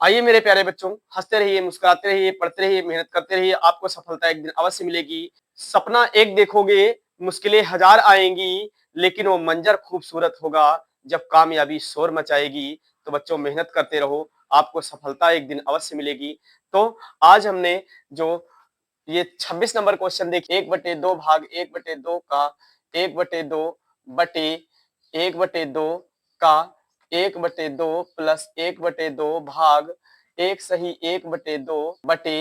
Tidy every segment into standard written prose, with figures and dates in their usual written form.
आइए मेरे प्यारे बच्चों, हंसते रहिए, मुस्कुराते रहिए, पढ़ते रहिए, मेहनत करते रहिए, आपको सफलता एक दिन अवश्य मिलेगी। सपना एक देखोगे, मुश्किलें हजार आएंगी, लेकिन वो मंजर खूबसूरत होगा जब कामयाबी शोर मचाएगी। तो बच्चों मेहनत करते रहो, आपको सफलता एक दिन अवश्य मिलेगी। तो आज हमने जो ये 26 नंबर क्वेश्चन देखिए, 1/2 भाग 1/2 का 1/2 बटे 1/2 का 1/2 प्लस 1/2 भाग 1 सही 1/2 बटे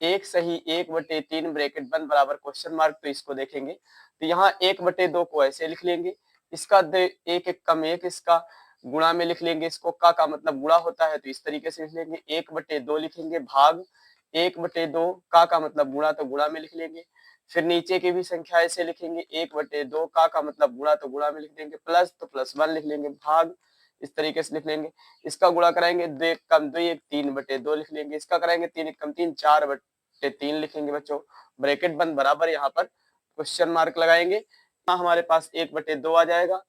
1 सही 1/3 ब्रैकेट बंद बराबर क्वेश्चन मार्क। तो इसको देखेंगे तो यहाँ 1/2 को ऐसे लिख लेंगे, इसका एक एक कम एक, इसका गुणा में लिख लेंगे, इसको का मतलब गुणा होता है तो इस तरीके से लिख लेंगे। 1/2 लिखेंगे भाग 1/2 का मतलब गुणा, तो गुणा में लिख लेंगे। फिर नीचे की भी संख्या ऐसे लिखेंगे, 1/2 का मतलब गुणा, तो गुणा में लिख देंगे, प्लस तो +1 लिख लेंगे, भाग इस तरीके से लिख लेंगे। इसका गुणा कराएंगे 2 1 कम 2 1 3/2 लिख लेंगे। इसका कराएंगे 3 1 कम 3 4/3 लिखेंगे बच्चों। ब्रैकेट बंद बराबर यहाँ पर क्वेश्चन मार्क लगाएंगे। यहाँ हमारे पास 1/2 आ जाएगा,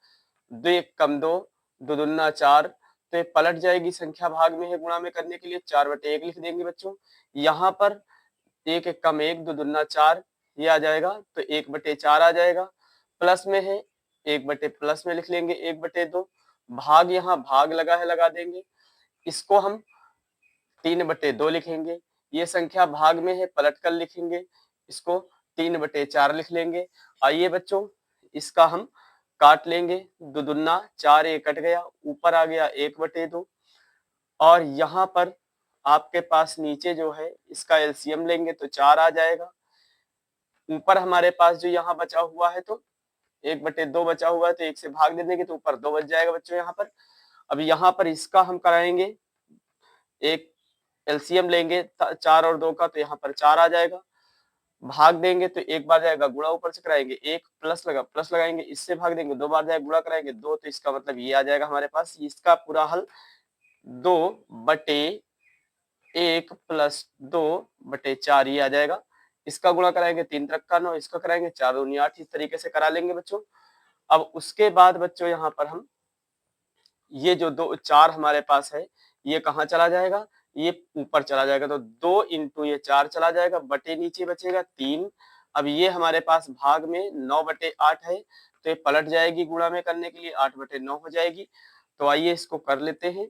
2 1 कम 2 2 दूना 4, तो ये पलट जाएगी, संख्या भाग में है, गुणा में करने के लिए 4/1 लिख देंगे बच्चों। यहाँ पर 1 1 कम 1 2 दूना 4, ये आ जाएगा तो 1/4 आ जाएगा। प्लस में है 1/+ में लिख लेंगे 1/2, भाग यहाँ भाग लगा है लगा देंगे। इसको हम 3/2 लिखेंगे, ये संख्या भाग में है पलट कर लिखेंगे, इसको 3/4 लिख लेंगे। आइए बच्चों इसका हम काट लेंगे, 2 दूना 4, ये कट गया, ऊपर आ गया 1/2, और यहाँ पर आपके पास नीचे जो है इसका एलसीएम लेंगे तो 4 आ जाएगा। ऊपर हमारे पास जो यहाँ बचा हुआ है तो 1/2 बचा हुआ है, तो 1 से भाग दे देंगे तो ऊपर 2 बच जाएगा बच्चों यहाँ पर। अब यहाँ पर इसका हम कराएंगे, एक एलसीएम लेंगे 4 और 2 का, तो यहाँ पर 4 आ जाएगा। भाग देंगे तो एक बार जाएगा, गुणा ऊपर से कराएंगे, एक प्लस लगाएंगे, इससे भाग देंगे 2 बार जाएगा, गुणा कराएंगे 2, तो इसका मतलब ये आ जाएगा हमारे पास। इसका पूरा हल 2/1 + 2/4 ये आ जाएगा। इसका गुणा कराएंगे 3 त्रिक का 9, इसका कराएंगे 4 दूनी 8, इस तरीके से करा लेंगे बच्चों। अब उसके बाद बच्चों यहाँ पर हम ये जो 2 4 हमारे पास है, ये कहाँ चला जाएगा, ये ऊपर चला जाएगा, तो 2 इंटू ये 4 चला जाएगा, बटे नीचे बचेगा 3। अब ये हमारे पास भाग में 9/8 है, तो ये पलट जाएगी गुणा में करने के लिए, 8/9 हो जाएगी। तो आइए इसको कर लेते हैं,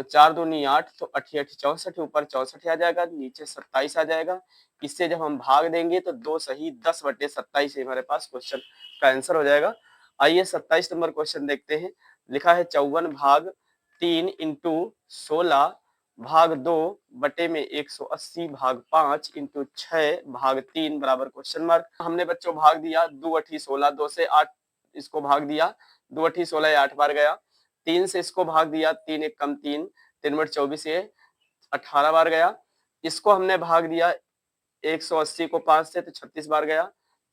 4 दूनी 8, तो 8 8 64, ऊपर 64 आ जाएगा, नीचे 27 आ जाएगा। इससे जब हम भाग देंगे तो 2 सही 10/27 हमारे पास क्वेश्चन का आंसर हो जाएगा। आइए 27 नंबर क्वेश्चन देखते हैं। लिखा है 54 भाग 3 इंटू 16 भाग 2 बटे में 180 भाग 5 इंटू 6 भाग 3 बराबर क्वेश्चन मार्क। हमने बच्चों भाग दिया 2 अठी 16, 2 से 8 इसको भाग दिया, 2 अठी 16 ये 8 बार गया, 3 से इसको भाग दिया, 3 1 कम 3, 3 बट 24 ये 18 बार गया। इसको हमने भाग दिया 180 को 5 से, तो 36 बार गया।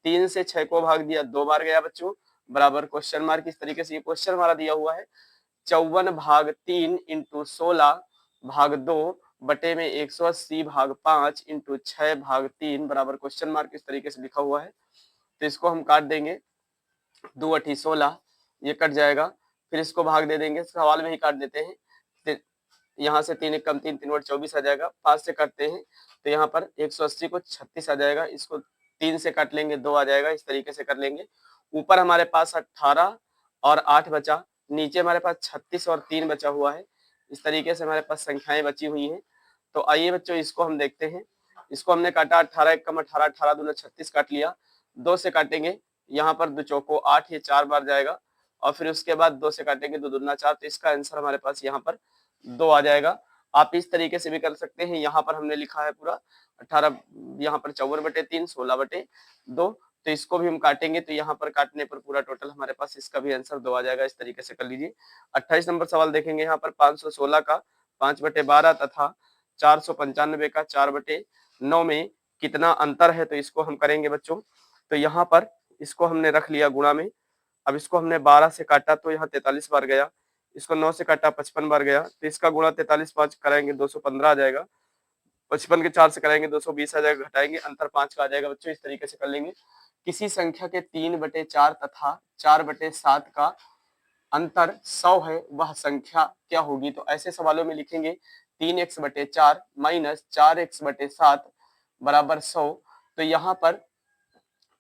3 से 6 को भाग दिया, 2 बार गया बच्चों, बराबर क्वेश्चन मार्क। इस तरीके से ये क्वेश्चन हमारा दिया हुआ है 54 भाग 3 इंटू 16 भाग 2 बटे में 180 भाग 5 इंटू 6 भाग 3 बराबर क्वेश्चन मार्क, इस तरीके से लिखा हुआ है। तो इसको हम काट देंगे, 2 अठी 16, ये कट जाएगा, फिर इसको भाग दे देंगे, सवाल में ही काट देते हैं। यहाँ से 3 1 कम 3, 3 बट 24 आ जाएगा, 5 से काटते हैं तो यहाँ पर 180 को 36 आ जाएगा, इसको 3 से काट लेंगे 2 आ जाएगा, इस तरीके से कर लेंगे। ऊपर हमारे पास 18 और 8 बचा, नीचे हमारे पास 36 और 3 बचा हुआ है। इस तरीके से हमारे पास संख्याएं बची हुई हैं। तो आइए बच्चों इसको हम देखते हैं। इसको हमने काटा 18 1 कम 18, 18 दूना 36 काट लिया, 2 से काटेंगे, यहाँ पर 2 चौको 8, ये 4 बार जाएगा, और फिर उसके बाद 2 से काटेंगे, 2 दूना 4, तो इसका आंसर हमारे पास यहाँ पर 2 आ जाएगा। आप इस तरीके से भी कर सकते हैं। यहाँ पर हमने लिखा है पूरा 18, यहाँ पर 54/3 16/2, तो इसको भी हम काटेंगे, तो यहाँ पर काटने पर पूरा टोटल हमारे पास इसका भी आंसर 2 आ जाएगा। इस तरीके से कर लीजिए। 28 नंबर सवाल देखेंगे। यहाँ पर 516 का 5/12 तथा 495 का 4/9 में कितना अंतर है, तो इसको हम करेंगे बच्चों। तो यहाँ पर इसको हमने रख लिया गुणा में। अब इसको हमने 12 से काटा तो यहाँ 43 बार गया, इसको 9 से काटा 55 बार गया, तो इसका गुणा 43 5 कराएंगे 215 आ जाएगा, 55 के 4 से कराएंगे 220 आ जाएगा, घटाएंगे अंतर 5 का आ जाएगा बच्चों। इस तरीके से कर लेंगे। किसी संख्या के 3/4 तथा 4/7 का अंतर 100 है, वह संख्या क्या होगी। तो ऐसे सवालों में लिखेंगे 3x/4 माइनस 4x/7 बराबर 100। तो यहाँ पर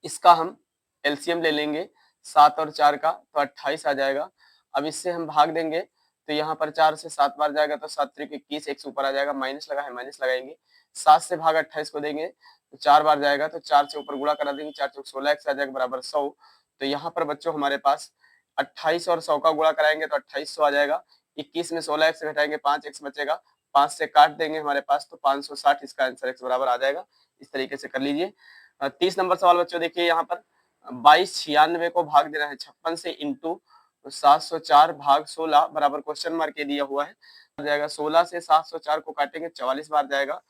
इसका हम एलसीएम ले लेंगे 7 और 4 का, तो 28 आ जाएगा। अब इससे हम भाग देंगे तो यहाँ पर 4 से 7 बार जाएगा तो 7 त्रिक 21, x ऊपर आ जाएगा, माइनस लगा है माइनस लगाएंगे। 7 से भाग 28 को देंगे तो 4 बार जाएगा, तो 4 से ऊपर गुणा करा देंगे, 4 चौक 16 x आ जाएगा बराबर 100। तो यहाँ पर बच्चों हमारे पास 28 और 100 का गुणा कराएंगे तो 2800 आ जाएगा। 21 में 16 x घटाएंगे 5 x बचेगा, 5 से काट देंगे हमारे पास तो 560 इसका आंसर x बराबर आ जाएगा। इस तरीके से कर लीजिए। 30 नंबर सवाल बच्चों देखिए, यहाँ पर 2296 को भाग देना है 56 से इंटू 704 भाग 16 बराबर क्वेश्चन मार्क के दिया हुआ है जाएगा। 16 से 704 को काटेंगे 44 बार जाएगा।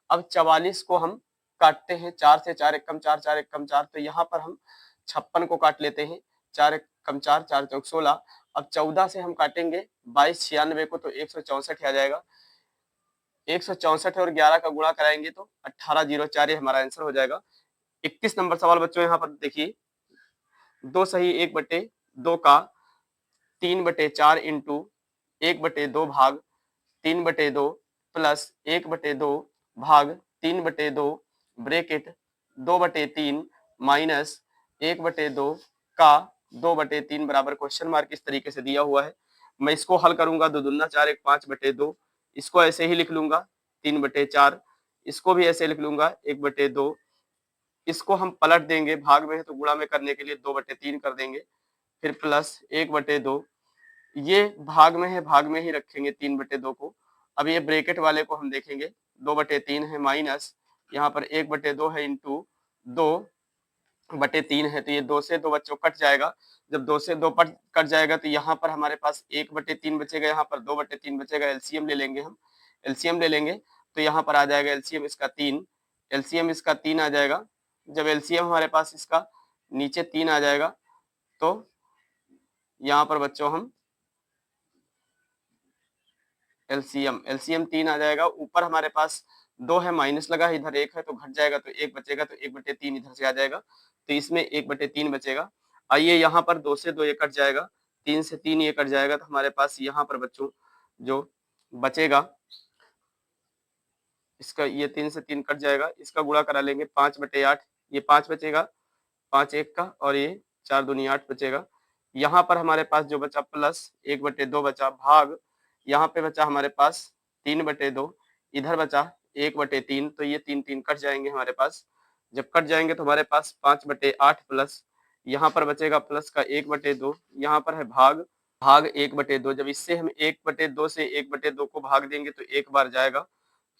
अब 44 को हम काटते हैं 4 से 4 एक कम 4 4 एक कम 4, तो यहाँ पर हम 56 को काट लेते हैं 4 एक कम 4 4 चौक 16। अब 14 से हम काटेंगे 2296 को तो 164 आ जाएगा। 164 और 11 का गुणा कराएंगे तो 1804 हमारा आंसर हो जाएगा। 31 नंबर सवाल बच्चों यहाँ पर देखिए, 2 सही 1/2 का 3/4 इंटू 1/2 भाग 3/2 प्लस 1/2 भाग 3/2 ब्रैकेट 2/3 माइनस 1/2 का 2/3 बराबर क्वेश्चन मार्क इस तरीके से दिया हुआ है। मैं इसको हल करूंगा, 2 दूना 4 1 5/2, इसको ऐसे ही लिख लूंगा 3/4, इसको भी ऐसे लिख लूंगा 1/2, इसको हम पलट देंगे, भाग में है तो गुणा में करने के लिए 2/3 कर देंगे, फिर प्लस 1/2, ये भाग में है भाग में ही रखेंगे 3/2 को। अब ये ब्रैकेट वाले को हम देखेंगे 2/3 है माइनस यहाँ पर 1/2 है इंटू 2/3 है, तो ये 2 से 2 बच्चों कट जाएगा। जब 2 से 2 कट जाएगा तो यहाँ पर हमारे पास 1/3 बचेगा, यहाँ पर 2/3 बचेगा। एलसीएम ले लेंगे हम, एलसीएम ले लेंगे तो यहाँ पर आ जाएगा एलसीएम इसका 3, एलसीएम इसका 3 आ जाएगा। जब एलसीएम हमारे पास इसका नीचे 3 आ जाएगा तो यहाँ पर बच्चों हम एलसीएम 3 आ जाएगा। ऊपर हमारे पास 2 है माइनस लगा है, इधर 1 है तो घट जाएगा तो 1 बचेगा, तो 1/3 इधर से आ जाएगा, तो इसमें 1/3 बचेगा। आइए यहाँ पर 2 से 2 ये कट जाएगा, 3 से 3 ये कट जाएगा, तो हमारे पास यहाँ पर बच्चों जो बचेगा इसका, ये 3 से 3 कट जाएगा, इसका गुणा करा लेंगे 5/8, ये 5 बचेगा, 5 1 का, और ये 4 दूनी 8 बचेगा। यहाँ पर हमारे पास जो बचा प्लस 1/2 बचा, भाग यहाँ पे बचा हमारे पास 3/2, इधर बचा 1/3, तो ये 3 3 कट जाएंगे हमारे पास। जब कट जाएंगे तो हमारे पास 5/8 प्लस यहाँ पर बचेगा प्लस का 1/2, यहाँ पर है भाग 1/2। जब इससे हम 1/2 से 1/2 को भाग देंगे तो एक बार जाएगा,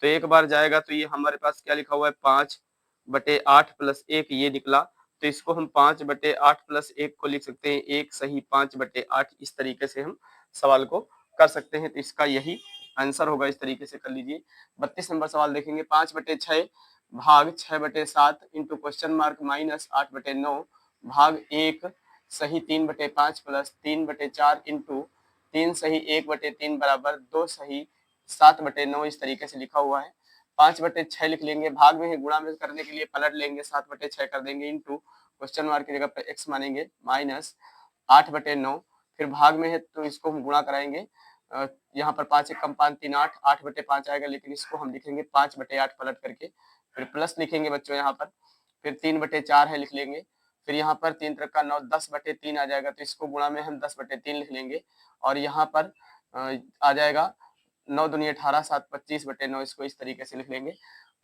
तो एक बार जाएगा तो ये हमारे पास क्या लिखा हुआ है 5/8 प्लस 1 ये निकला, तो इसको हम 5/8 प्लस 1 को लिख सकते हैं 1 सही 5/8। इस तरीके से हम सवाल को कर सकते हैं, तो इसका यही आंसर होगा। इस तरीके से कर लीजिए। 32 नंबर सवाल देखेंगे, 5/6 भाग 6/7 इंटू क्वेश्चन मार्क माइनस 8/9 भाग 1 सही 3/5 प्लस 3/4 इंटू 3 सही 1/3 बराबर 2 सही 7/9 इस तरीके से लिखा हुआ है। 5/6 लिख लेंगे, भाग में है गुणा में करने के लिए पलट लेंगे, 7/6 कर देंगे इंटू क्वेश्चन मार्क की जगह पर x मानेंगे माइनस 8/9, फिर भाग में है तो इसको हम गुणा कराएंगे। यहाँ पर 5 1 कम 5 3 8, 8/5 आएगा, लेकिन इसको हम लिखेंगे 5/8 पलट करके, फिर प्लस लिखेंगे बच्चों यहाँ पर, फिर 3/4 है लिख लेंगे, फिर यहाँ पर 3 त्रिक का 9 10/3 आ जाएगा, तो इसको गुणा में हम 10/3 लिख लेंगे, और यहाँ पर आ जाएगा 9 दूनी 18 7 25/9, इसको इस तरीके से लिख लेंगे।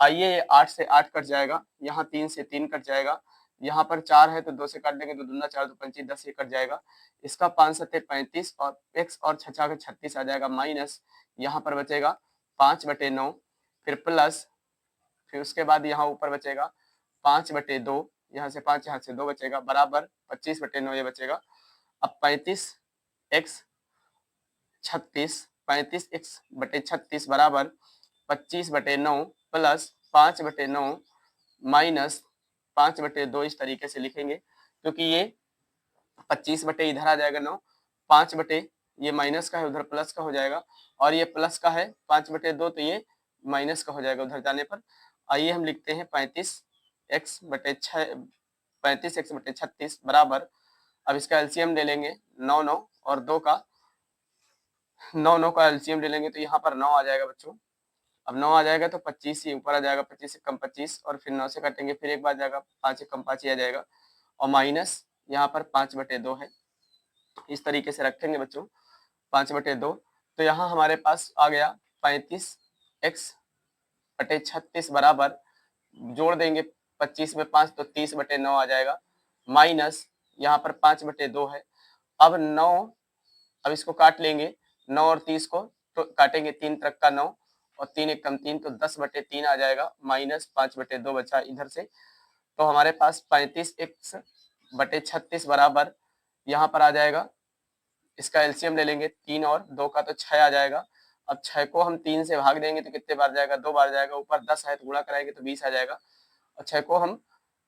आइए 8 से 8 कट जाएगा, यहाँ 3 से 3 कट जाएगा, यहाँ पर 4 है तो 2 से काट देंगे, तो दूना 4 2 25 10 ये कट जाएगा, इसका 5 7 35 और x और 6 6 36 आ जाएगा, माइनस यहाँ पर बचेगा 5/9, फिर प्लस, फिर उसके बाद यहाँ ऊपर बचेगा 5/2, यहाँ से 5 यहाँ से 2 बचेगा, बराबर 25/9 ये बचेगा। अब 35x बराबर 25/9 प्लस 5/9 माइनस 5/2 इस तरीके से लिखेंगे, क्योंकि ये 25 बटे इधर आ जाएगा 9, 5 बटे ये माइनस का है उधर प्लस का हो जाएगा, और ये प्लस का है 5/2 तो ये माइनस का हो जाएगा उधर जाने पर। आइए हम लिखते हैं 35x/36 बराबर, अब इसका एलसीएम ले लेंगे 9 9 और 2 का 9 9 का एलसीएम ले लेंगे तो यहाँ पर 9 आ जाएगा बच्चों, अब 9 आ जाएगा तो 25 ही ऊपर आ जाएगा, 25 से कम 25 और फिर 9 से काटेंगे, फिर एक बार जाएगा, 5 से कम 5 ही आ जाएगा और माइनस यहाँ पर 5/2 है। इस तरीके से रखेंगे बच्चों 5/2। तो यहाँ हमारे पास आ गया 35x/36 बराबर, जोड़ देंगे 25 में 5 तो 30/9 आ जाएगा, माइनस यहाँ पर 5/2 है। अब 9, अब इसको काट लेंगे, 9 और 30 को तो काटेंगे, 3 त्रिक का 9 और 3 एक कम 3 तो 10/3 आ जाएगा, माइनस 5/2 बचा इधर से। तो हमारे पास 35x/36 बराबर यहाँ पर आ जाएगा, इसका एलसीएम ले लेंगे, 3 और 2 का तो 6 आ जाएगा। अब 6 को हम 3 से भाग देंगे तो कितने बार जाएगा, 2 बार जाएगा, ऊपर 10 है तो गुणा कराएंगे तो 20 आ जाएगा। और 6 को हम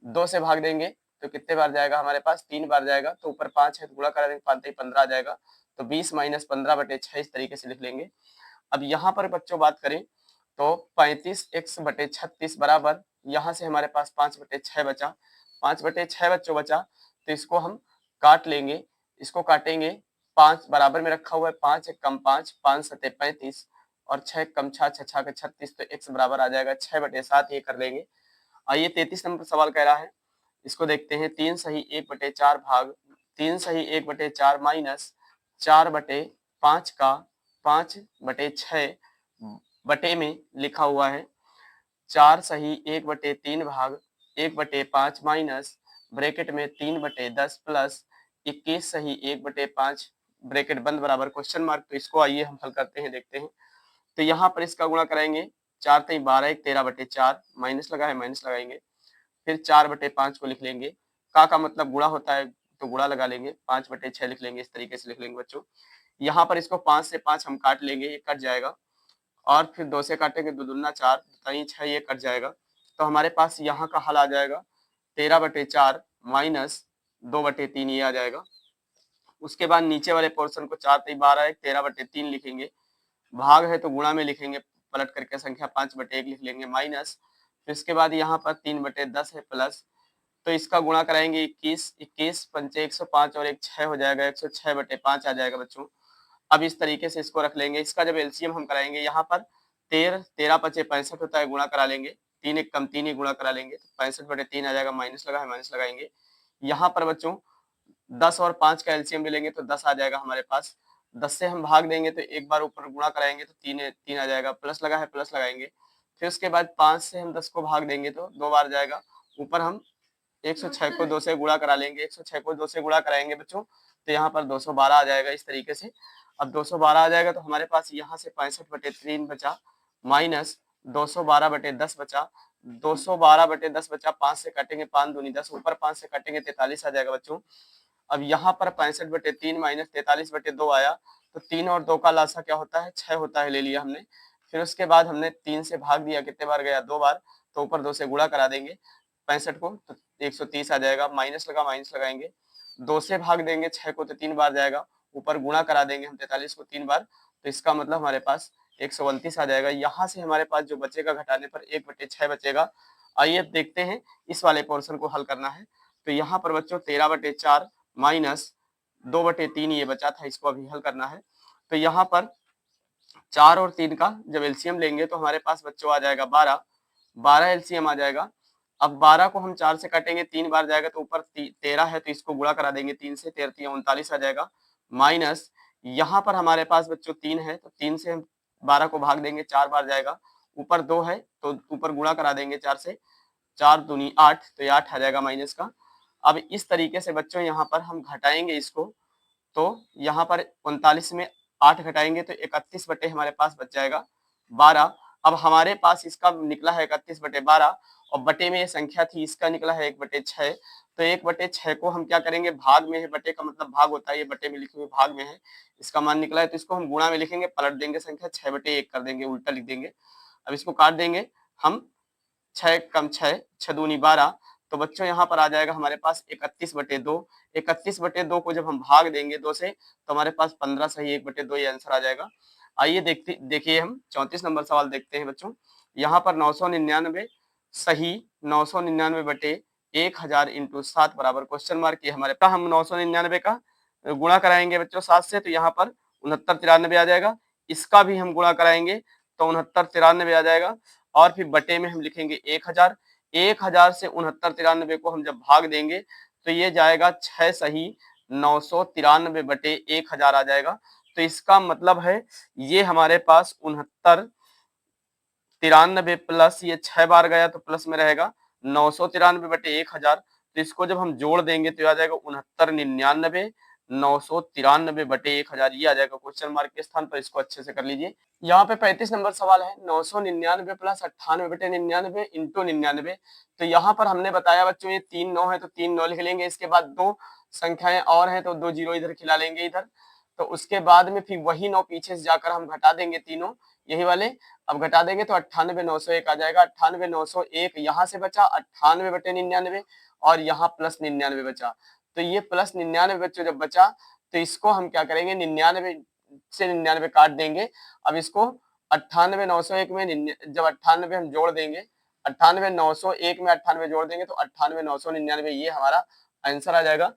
2 से भाग देंगे तो कितने बार जाएगा, हमारे पास 3 बार जाएगा, तो ऊपर 5 है तो गुणा करा देंगे, 5 15 आ जाएगा। तो 20 माइनस 15/6 इस तरीके से लिख लेंगे। अब यहाँ पर बच्चों बात करें तो 35x/36 बराबर, यहाँ से हमारे पास 5/6 बचा, 5/6 बच्चों बचा, तो इसको हम काट लेंगे, इसको काटेंगे, 5 बराबर में रखा हुआ है, 5 एक कम 5, 5 सते 35 और 6 कम 6, 6 6 के 36, तो x बराबर आ जाएगा 6/7, ये कर लेंगे। आइए 33 नंबर सवाल कह रहा है, इसको देखते हैं। 3 सही 1/4 भाग 3 सही 1/4 माइनस 4/5 का 5/6 बटे में लिखा हुआ है 4 सही 1/3 भाग 1/5 माइनस ब्रैकेट में 3/10 प्लस 21 सही 1/5 ब्रैकेट बंद बराबर क्वेश्चन मार्क। तो इसको आइए हम हल करते हैं, देखते हैं। तो यहाँ पर इसका गुणा कराएंगे, 4 3 12 1 13/4, माइनस लगा है माइनस लगाएंगे, फिर 4/5 को लिख लेंगे, का मतलब गुणा होता है तो गुणा लगा लेंगे, 5/6 लिख लेंगे, इस तरीके से लिख लेंगे बच्चों। यहाँ पर इसको 5 से 5 हम काट लेंगे, ये कट जाएगा और फिर 2 से काटेंगे, 2 दूना 4 तई 6, ये कट जाएगा। तो हमारे पास यहाँ का हल आ जाएगा 13/4 माइनस 2/3, ये आ जाएगा। उसके बाद नीचे वाले पोर्शन को 4 3 12 1 13/3 लिखेंगे, भाग है तो गुणा में लिखेंगे, पलट करके संख्या 5/1 लिख लेंगे, माइनस फिर इसके बाद यहाँ पर 3/10 है प्लस, तो इसका गुणा कराएंगे 21 21 पंचे 105 और एक 6 हो जाएगा, 106/5 आ जाएगा बच्चों। अब इस तरीके से इसको रख लेंगे, इसका जब एलसीएम हम कराएंगे, यहाँ पर 13 पचे 65 होता है, गुणा करा लेंगे, 3 एक कम 3 ही गुणा करा लेंगे, तो 65/3 आ जाएगा, माइनस लगा है माइनस लगाएंगे। यहाँ पर बच्चों 10 और 5 का एलसीएम भी लेंगे तो 10 आ जाएगा हमारे पास, 10 से हम भाग देंगे तो एक बार ऊपर गुणा कराएंगे तो 3 आ जाएगा, प्लस लगा है प्लस लगाएंगे, फिर उसके बाद 5 से हम 10 को भाग देंगे तो 2 बार जाएगा, ऊपर हम 106 को 2 से गुणा करा लेंगे, 106 को 2 से गुणा कराएंगे बच्चों, तो यहाँ पर 212 आ जाएगा इस तरीके से। अब 212 आ जाएगा तो हमारे पास यहाँ से 65/3 बचा, माइनस 212/10 बचा, 212/10 बचा, 5 से काटेंगे 5 दूनी 10, ऊपर 5 से काटेंगे 43 आ जाएगा बच्चों। अब यहाँ पर 65/3 माइनस 43/2 आया, तो 3 और 2 का लासा क्या होता है, 6 होता है, ले लिया हमने। फिर उसके बाद हमने 3 से भाग दिया, कितने बार गया, 2 बार, तो ऊपर 2 से गुणा करा देंगे 65 को, तो 130 आ जाएगा, माइनस लगा माइनस लगाएंगे, 2 से भाग देंगे 6 को तो 3 बार जाएगा, ऊपर गुणा करा देंगे हम 43 को 3 बार, तो इसका मतलब हमारे पास 129 आ जाएगा। यहाँ से हमारे पास जो बचेगा घटाने पर 1/6 बचेगा। आइए देखते हैं, इस वाले पोर्शन को हल करना है। तो यहाँ पर बच्चों 13/4 माइनस 2/3 ये बचा था, इसको अभी हल करना है। तो यहाँ पर 4 और 3 का जब एलसीएम लेंगे तो हमारे पास बच्चों आ जाएगा 12, 12 एलसीएम आ जाएगा। अब 12 को हम 4 से काटेंगे, 3 बार जाएगा, तो ऊपर 13 है तो इसको गुणा करा देंगे 3 से, 13 3 39 आ जाएगा, माइनस यहाँ पर हमारे पास बच्चों 3 है तो 3 से हम 12 को भाग देंगे, 4 बार जाएगा, ऊपर 2 है तो ऊपर गुणा करा देंगे 4 से, 4 दूनी 8, तो ये 8 आ जाएगा माइनस का। अब इस तरीके से बच्चों यहाँ पर हम घटाएंगे इसको, तो यहाँ पर 39 में 8 घटाएंगे तो 31 बटे हमारे पास बच जाएगा 12। अब हमारे पास इसका निकला है 31/12 और बटे में ये संख्या थी, इसका निकला है 1/6। तो 1/6 को हम क्या करेंगे, भाग में है, बटे का मतलब भाग होता है, ये बटे में लिखे हुए भाग में है, इसका मान निकला है, तो इसको हम गुणा में लिखेंगे, पलट देंगे संख्या, 6/1 कर देंगे, उल्टा लिख देंगे। अब इसको काट देंगे हम, 6 कम 6, 6 दूनी 12, तो बच्चों यहाँ पर आ जाएगा हमारे पास 31/2। 31/2 को जब हम भाग देंगे 2 से तो हमारे पास 15 सही 1/2 ये आंसर आ जाएगा। आइए देखिए हम 34 नंबर सवाल देखते हैं बच्चों। यहाँ पर 999 सही 999/1000 इंटू 7 बराबर क्वेश्चन मार्क, ये हमारे पास हम 999 का गुणा कराएंगे बच्चों 7 से, तो यहाँ पर 69 93 आ जाएगा, इसका भी हम गुणा कराएंगे तो 69 93 आ जाएगा और फिर बटे में हम लिखेंगे 1000। 1000 से 69 93 को हम जब भाग देंगे तो ये जाएगा 6 सही 993 बटे 1000 आ जाएगा। तो इसका मतलब है ये हमारे पास 69 93 प्लस ये 6 बार गया तो प्लस में रहेगा 993 बटे 1000। तो इसको जब हम जोड़ देंगे तो आ जाएगा 69 99 993 बटे 1000, ये आ जाएगा क्वेश्चन मार्क के स्थान पर। इसको अच्छे से कर लीजिए। यहाँ पे 35 नंबर सवाल है 999 प्लस 98 बटे 99 इंटू 99। तो यहाँ पर हमने बताया बच्चों ये 3 9 है तो 3 9 लिख लेंगे। इसके बाद दो संख्याएं और हैं तो 2 जीरो इधर खिला लेंगे इधर। तो उसके बाद में फिर वही 9 पीछे से जाकर हम घटा देंगे तीनों यही वाले। अब घटा देंगे तो 98 901 आ जाएगा। 98 901 यहाँ से बचा 98 बटे 99 और यहाँ प्लस 99 बचा। तो ये प्लस 99 बच्चों जब बचा तो इसको हम क्या करेंगे 99 से 99 काट देंगे। अब इसको 98 901 में जब 98 हम जोड़ देंगे 98 901 में 98 जोड़ देंगे तो 98 999 ये हमारा आंसर आ जाएगा।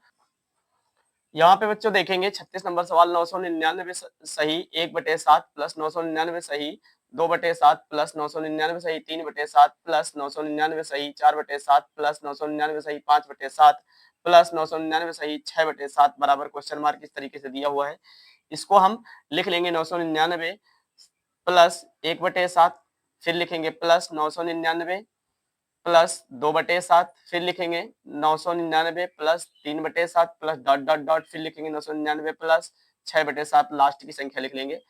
यहाँ पे बच्चों देखेंगे 36 नंबर सवाल 999 सही 1/7 प्लस 999 सही 2/7 प्लस 999 सही 3/7 प्लस 999 सही 4/7 प्लस 999 सही 5/7 प्लस 999 सही 6/7 बराबर क्वेश्चन मार्क इस तरीके से दिया हुआ है। इसको हम लिख लेंगे 999 प्लस 1/7 फिर लिखेंगे प्लस 999 प्लस 2/7 फिर लिखेंगे 999 plus 3/7 plus dot dot dot फिर लिखेंगे 999 प्लस 6/7 लास्ट की संख्या लिख लेंगे।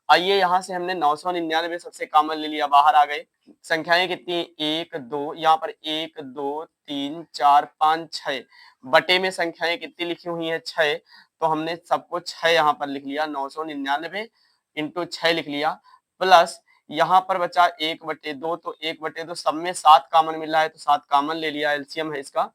आइए यहाँ से हमने 999 सबसे कॉमन ले लिया, बाहर आ गए। संख्याएं कितनी 1 2 यहाँ पर 1 2 3 4 5 6 बटे में संख्याएं कितनी लिखी हुई है 6। तो हमने सबको 6 यहाँ पर लिख लिया 999 इंटू 6 लिख लिया प्लस यहाँ पर बचा 1/2 तो 1/2 सब में 7 कॉमन मिल रहा है तो 7 कॉमन ले लिया, एलसीएम है इसका।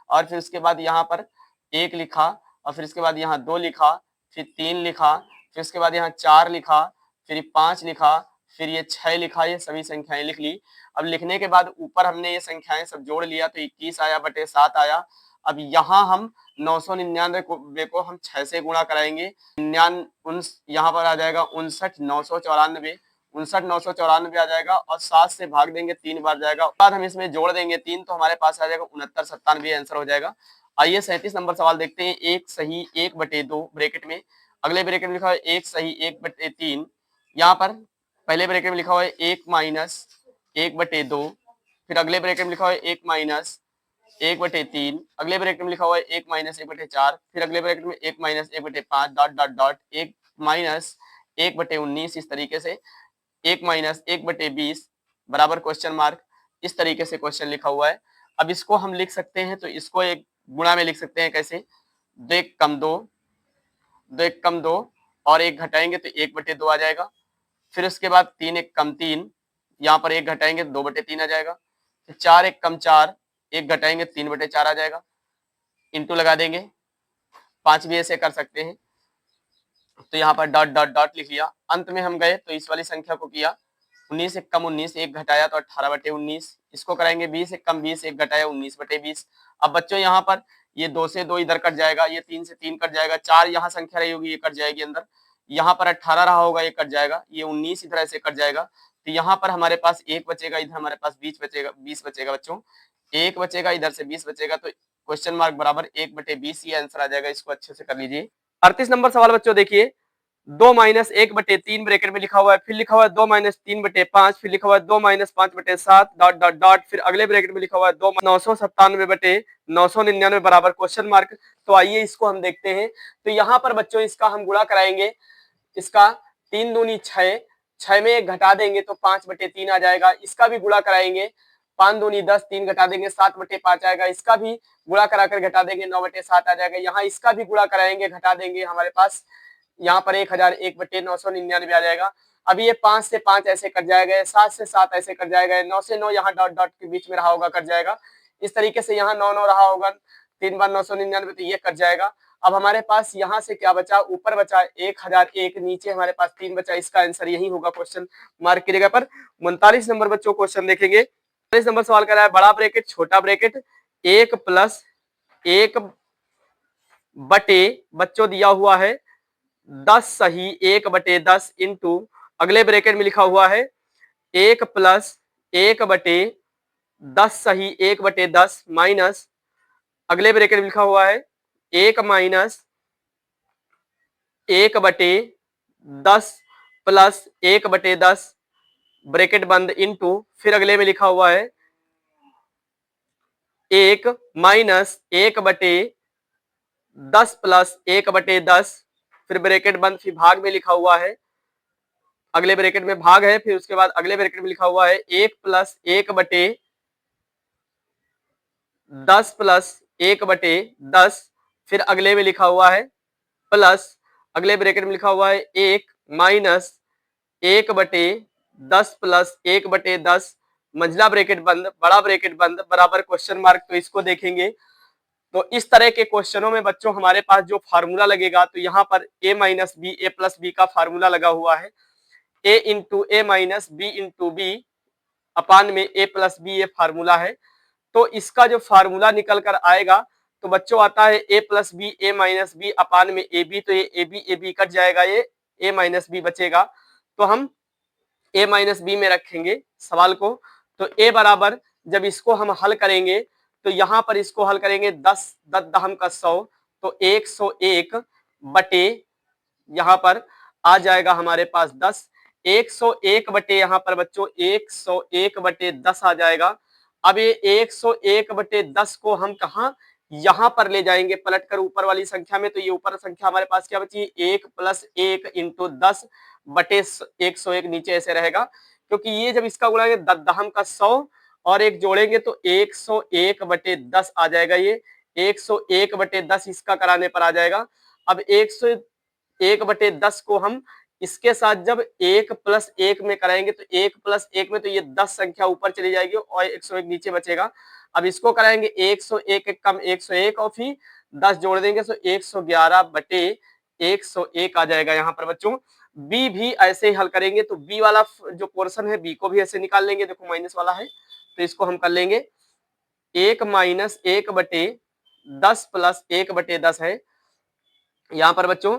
और फिर उसके बाद यहाँ पर 1 लिखा और फिर इसके बाद यहाँ 2 लिखा फिर 3 लिखा फिर उसके बाद यहाँ 4 लिखा फिर 5 लिखा फिर ये 6 लिखा। ये सभी संख्याएं लिख ली। अब लिखने के बाद ऊपर हमने ये संख्याएं सब जोड़ लिया तो 21 आया बटे 7 आया। अब यहाँ हम 999 को हम 6 से गुणा कराएंगे। यहाँ पर आ जाएगा 59 994 आ जाएगा और 7 से भाग देंगे 3 बार जाएगा। बाद हम इसमें जोड़ देंगे 3 तो हमारे पास आ जाएगा 69 97 आंसर हो जाएगा। आइए 37 नंबर सवाल देखते हैं। 1 सही 1/2 ब्रैकेट में, अगले ब्रैकेट में लिखा हुआ है 1 सही 1/3। यहाँ पर पहले ब्रैकेट में लिखा हुआ है 1 माइनस 1/2 फिर अगले ब्रैकेट में लिखा हुआ है 1 माइनस 1/3 अगले ब्रैकेट में लिखा हुआ है 1 माइनस 1/4 फिर अगले ब्रैकेट में 1 minus 1/5 dot dot dot 1 minus 1/19 इस तरीके से 1 माइनस 1/20 बराबर क्वेश्चन मार्क इस तरीके से क्वेश्चन लिखा हुआ है। अब इसको हम लिख सकते हैं तो इसको एक गुणा में लिख सकते हैं कैसे 2 1 कम 2 2 1 कम 2 और 1 घटाएंगे तो 1/2 आ जाएगा। फिर उसके बाद 3 1 कम 3 यहाँ पर 1 घटाएंगे 2/3 आ जाएगा। फिर 4 1 कम 4 1 घटाएंगे 3/4 आ जाएगा। इंटू लगा देंगे 5 भी ऐसे कर सकते हैं। तो यहाँ पर डॉट डॉट डॉट लिख लिया। अंत में हम गए तो इस वाली संख्या को किया 19 1 कम 19 1 घटाया तो 18/19। इसको कराएंगे 20 1 कम 20 1 घटाया 19/20। अब बच्चों यहाँ पर ये 2 से 2 इधर कट जाएगा, ये 3 से 3 कट जाएगा, 4 यहाँ संख्या रही होगी ये कट जाएगी अंदर, यहाँ पर 18 रहा होगा ये कट जाएगा, ये 19 इधर ऐसे कट जाएगा। तो यहाँ पर हमारे पास 1 बचेगा, इधर हमारे पास 20 बचेगा बच्चों, 1 बचेगा इधर से 20 बचेगा। तो क्वेश्चन मार्क बराबर 1/20 ये आंसर आ जाएगा। इसको अच्छे से कर लीजिए। 38 नंबर सवाल बच्चों देखिए 2 माइनस 1/3 ब्रैकेट में लिखा हुआ है, फिर लिखा हुआ है 2 माइनस 3/5 फिर लिखा हुआ है 2 माइनस 5/7 डॉट डॉट डॉट फिर अगले ब्रैकेट में लिखा हुआ है 2 997/999 बराबर क्वेश्चन मार्क। तो आइए इसको हम देखते हैं। तो यहाँ पर बच्चों इसका हम गुणा कराएंगे। इसका 3 दूनी 6 6 में 1 घटा देंगे तो 5/3 आ जाएगा। इसका भी गुणा कराएंगे 5 दूनी 10 3 घटा देंगे 7/5 आएगा। इसका भी गुणा कराकर घटा देंगे 9/7 आ जाएगा। यहाँ इसका भी गुणा कराएंगे घटा देंगे हमारे पास यहाँ पर 1000 1/999 आ जाएगा। अभी ये 5 से 5 ऐसे कट जाएगा, 7 से 7 ऐसे कट जाएगा, 9 से 9 यहाँ डॉट डॉट के बीच में रहा होगा कट जाएगा। इस तरीके से यहाँ 9 9 रहा होगा 3 बार 999 तो ये कट जाएगा। अब हमारे पास यहाँ से क्या बचा, ऊपर बचा 1001, नीचे हमारे पास 3 बचा। इसका आंसर यही होगा क्वेश्चन मार्क की जगह पर। 39 नंबर बच्चों क्वेश्चन देखेंगे। 39 नंबर सवाल कर रहा है बड़ा ब्रैकेट छोटा ब्रैकेट 1 प्लस 1 बटे बच्चों दिया हुआ है 10 सही 1/10 इंटू अगले ब्रैकेट में लिखा हुआ है 1 प्लस 1/10 सही 1/10 माइनस अगले ब्रैकेट में लिखा हुआ है 1 माइनस 1/10 प्लस 1/10 ब्रैकेट बंद इनटू फिर अगले में लिखा हुआ है 1 माइनस 1/10 प्लस 1/10 फिर ब्रैकेट बंद फिर भाग में लिखा हुआ है अगले ब्रैकेट में भाग है फिर उसके बाद अगले ब्रैकेट में लिखा हुआ है 1 प्लस 1/10 प्लस 1/10 फिर अगले में लिखा हुआ है प्लस अगले ब्रैकेट में लिखा हुआ है 1 माइनस 1/10 प्लस 1/10 मंझला ब्रैकेट बंद बड़ा ब्रैकेट बंद बराबर क्वेश्चन मार्क। तो इसको देखेंगे तो इस तरह के क्वेश्चनों में बच्चों हमारे पास जो फार्मूला लगेगा तो यहाँ पर a minus B A plus B का फार्मूला लगा हुआ है a into A minus B into B upon में a प्लस बी ये फार्मूला है। तो इसका जो फार्मूला निकल कर आएगा तो बच्चों आता है a plus B A minus B upon में ए बी तो ये ए बी कट जाएगा ये a माइनस बी बचेगा तो हम a माइनस बी में रखेंगे सवाल को। तो a बराबर जब इसको हम हल करेंगे तो यहाँ पर इसको हल करेंगे 10 दहम का 100 तो 101 बटे यहाँ पर आ जाएगा हमारे पास 10 101 बटे यहाँ पर बच्चों 101/10 आ जाएगा। अब ये 101/10 को हम कहा यहाँ पर ले जाएंगे पलट कर ऊपर वाली संख्या में तो ये ऊपर संख्या हमारे पास क्या बची 1 + 1 × 10 बटे 101 नीचे ऐसे रहेगा क्योंकि ये जब इसका गुणा दहम का 100 और एक जोड़ेंगे तो 101/10 आ जाएगा ये 101/10 इसका कराने पर आ जाएगा। अब 101/10 को हम इसके साथ जब 1 + 1 में कराएंगे तो 1 + 1 में तो ये 10 संख्या ऊपर चली जाएगी और 101 नीचे बचेगा। अब इसको कराएंगे 101 एक कम 101 और फिर 10 जोड़ देंगे तो 111/101 आ जाएगा यहाँ पर बच्चों। बी भी ऐसे ही हल करेंगे तो बी वाला जो पोर्शन है बी को भी ऐसे निकाल लेंगे देखो माइनस वाला है तो इसको हम कर लेंगे 1 - 1/10 प्लस 1/10 है यहाँ पर बच्चों।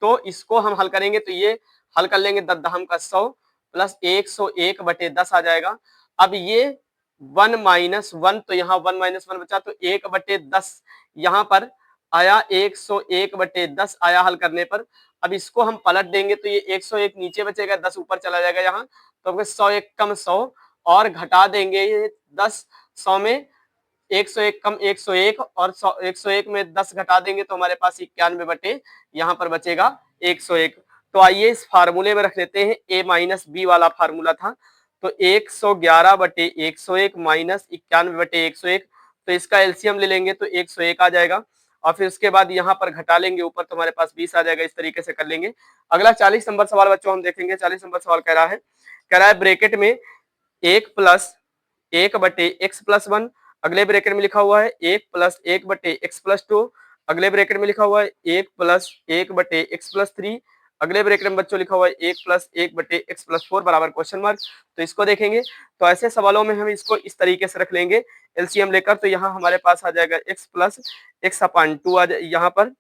तो इसको हम हल करेंगे तो ये हल कर लेंगे 10 दहम का 100 प्लस 101/10 आ जाएगा। अब ये 1 - 1 तो यहाँ 1 - 1 बचा तो 1/10 यहाँ पर आया 101/10 आया हल करने पर। अब इसको हम पलट देंगे तो ये 101 नीचे बचेगा 10 ऊपर चला जाएगा यहाँ तो 100 एक कम 100 और घटा देंगे ये 10 100 में 101 कम 101 और 101 में 10 घटा देंगे तो हमारे पास 91 बटे यहाँ पर बचेगा 101। तो आइए इस फार्मूले में रख लेते हैं a माइनस बी वाला फार्मूला था तो 111/101 माइनस 91/101 तो इसका एलसीएम ले लेंगे तो 101 आ जाएगा और फिर उसके बाद यहाँ पर घटा लेंगे ऊपर तो हमारे पास 20 आ जाएगा। इस तरीके से कर लेंगे। अगला 40 नंबर सवाल बच्चों हम देखेंगे। 40 नंबर सवाल कह रहा है ब्रैकेट में 1 + 1/x + 1 अगले ब्रैकेट में लिखा हुआ है 1 + 1/x + 2 अगले ब्रैकेट में लिखा हुआ है 1 + 1/x + 3 अगले ब्रैकेट में बच्चों लिखा हुआ है 1 + 1/x + 4 बराबर क्वेश्चन मार्क। तो इसको देखेंगे तो ऐसे सवालों में हम इसको इस तरीके से रख लेंगे एलसीएम लेकर तो यहाँ हमारे पास आ जाएगा x + x/2 आ जाए यहाँ पर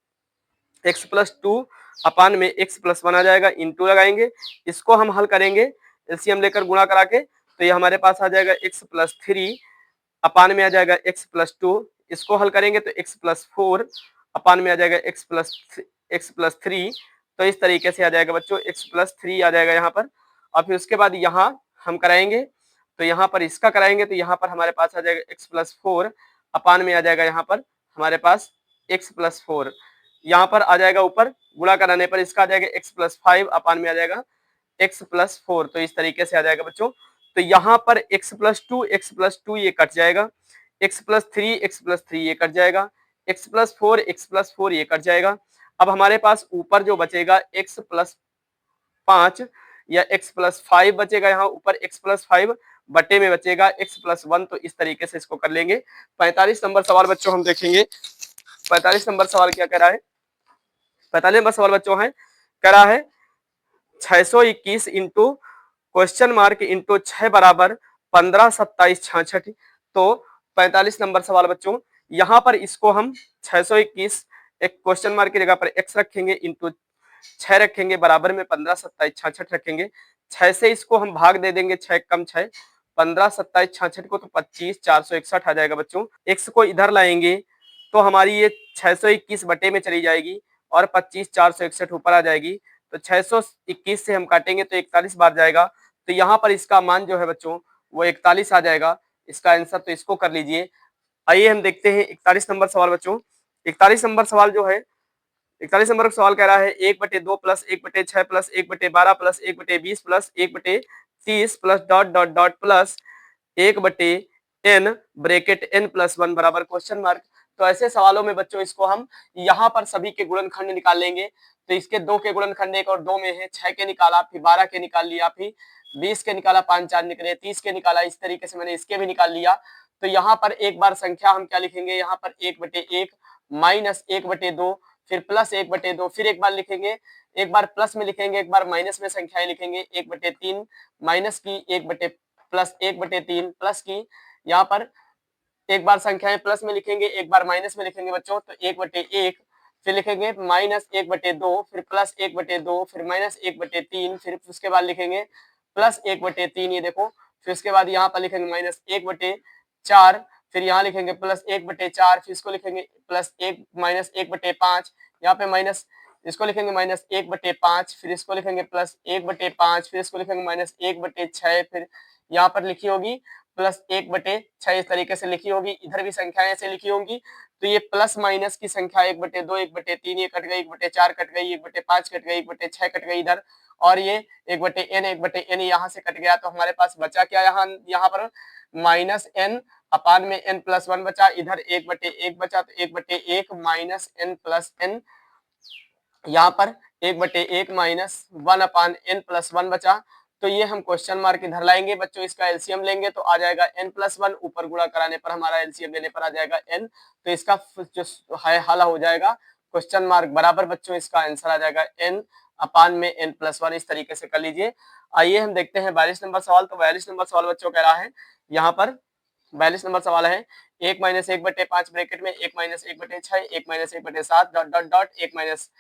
x + 2 अपान में x + 1 आ जाएगा इंटू लगाएंगे इसको हम हल करेंगे एलसीएम लेकर गुणा करा के तो ये हमारे पास आ जाएगा x + 3 अपान में आ जाएगा x + 2 इसको हल करेंगे तो x + 4 अपान में आ जाएगा x + 3 तो इस तरीके से आ जाएगा बच्चों x + 3 आ जाएगा यहाँ पर और फिर उसके बाद यहाँ हम कराएंगे तो यहाँ पर इसका कराएंगे तो यहाँ पर हमारे पास आ जाएगा x + 4 अपान में आ जाएगा यहाँ पर हमारे पास x + 4 यहाँ पर आ जाएगा ऊपर गुणा कराने पर इसका आ जाएगा x + 5 अपान में आ जाएगा x + 4 तो इस तरीके से आ जाएगा बच्चों। तो यहाँ पर x + 2 ये कट जाएगा x + 3 ये कट जाएगा x + 4 ये कट जाएगा। अब हमारे पास ऊपर जो बचेगा x + 5 या x + 5 बचेगा यहाँ ऊपर x + 5 बटे में बचेगा x + 1 तो इस तरीके से इसको कर लेंगे। 45 नंबर सवाल बच्चों हम देखेंगे। 45 नंबर सवाल क्या कह रहा है 45 नंबर सवाल बच्चों है कह रहा है 621 इंटू क्वेश्चन मार्क इंटू 6 बराबर 15 27 66 तो 45 नंबर सवाल बच्चों यहाँ पर इसको हम 621 एक क्वेश्चन मार्क की जगह पर x रखेंगे इंटू 6 रखेंगे बराबर में 15 27 66 रखेंगे 6 से इसको हम भाग दे देंगे, 6 कम 6, 15 27 66 को तो 25 461 आ जाएगा बच्चों। x को इधर लाएंगे तो हमारी ये 621 बटे में चली जाएगी और 25 461 ऊपर आ जाएगी। तो 621 से हम काटेंगे तो 41 बार जाएगा, तो यहाँ पर इसका मान जो है बच्चों वो 41 आ जाएगा इसका आंसर। तो इसको कर लीजिए। आइए हम देखते हैं 41 नंबर सवाल बच्चों। 41 नंबर सवाल जो है, 41 नंबर सवाल कह रहा है 1/2 plus 1/6 plus 1/12 plus 1/20 plus 1/30 plus dot dot dot plus 1/n bracket n plus 1 बराबर क्वेश्चन मार्क। तो ऐसे सवालों में बच्चों इसको हम यहाँ पर सभी के गुणनखंड निकाल लेंगे। तो इसके 2 के गुणनखंड 1 और 2 में है, 6 के निकाला, फिर 12 के निकाल लिया, फिर 20 के निकाला, 5 4 निकले, 30 के निकाला, इस तरीके से मैंने इसके भी निकाल लिया। तो यहाँ पर एक बार संख्या हम क्या लिखेंगे, यहाँ पर 1/1 माइनस 1/2 फिर प्लस 1/2, फिर एक बार लिखेंगे, एक बार प्लस में लिखेंगे, एक बार माइनस में संख्याएं लिखेंगे, 1/3 माइनस की 1 प्लस 1/3 प्लस की, यहाँ पर एक बार संख्याएं प्लस में लिखेंगे, एक बार माइनस में लिखेंगे बच्चों, तो 1/1 फिर लिखेंगे माइनस 1/2 फिर प्लस 1/2 फिर माइनस 1/3 फिर उसके बाद लिखेंगे प्लस 1/3, ये देखो। फिर उसके बाद यहाँ पर लिखेंगे माइनस 1/4 फिर यहाँ लिखेंगे प्लस 1/4 फिर इसको लिखेंगे प्लस 1 माइनस 1/5, यहाँ पे माइनस इसको लिखेंगे माइनस 1/5 फिर इसको लिखेंगे प्लस 1/5 फिर इसको लिखेंगे माइनस 1/6 फिर यहाँ पर लिखी होगी प्लस 1/6, इस तरीके से लिखी होगी। इधर भी संख्याएं ऐसे लिखी होंगी। तो ये प्लस माइनस की संख्या 1/2 1/3 ये कट गई, 1/4 कट गई, 1/5 कट गई, 1/6 कट गई इधर, और ये 1/n यहाँ से कट गया। तो हमारे पास बचा क्या, यहाँ पर माइनस n अपान में n प्लस 1 बचा, इधर 1/1 बचा, तो 1/1 माइनस n प्लस n, यहाँ पर 1/1 माइनस 1 अपान n प्लस 1 बचा। तो ये हम क्वेश्चन मार्क इधर लाएंगे बच्चों, इसका एलसीएम लेंगे तो आ जाएगा n प्लस 1, ऊपर गुणा कराने पर हमारा एलसीएम लेने पर आ जाएगा n। तो इसका जो है हल हो जाएगा क्वेश्चन मार्क बराबर बच्चों, इसका आंसर आ जाएगा n अपान में n प्लस 1, इस तरीके से कर लीजिए। आइए हम देखते हैं 42 नंबर सवाल। तो 42 नंबर सवाल बच्चों कह रहा है, यहाँ पर 42 नंबर सवाल है 1 माइनस 1/5 ब्रैकेट में 1 minus 1/6 1 minus 1/7 dot dot dot 1 minus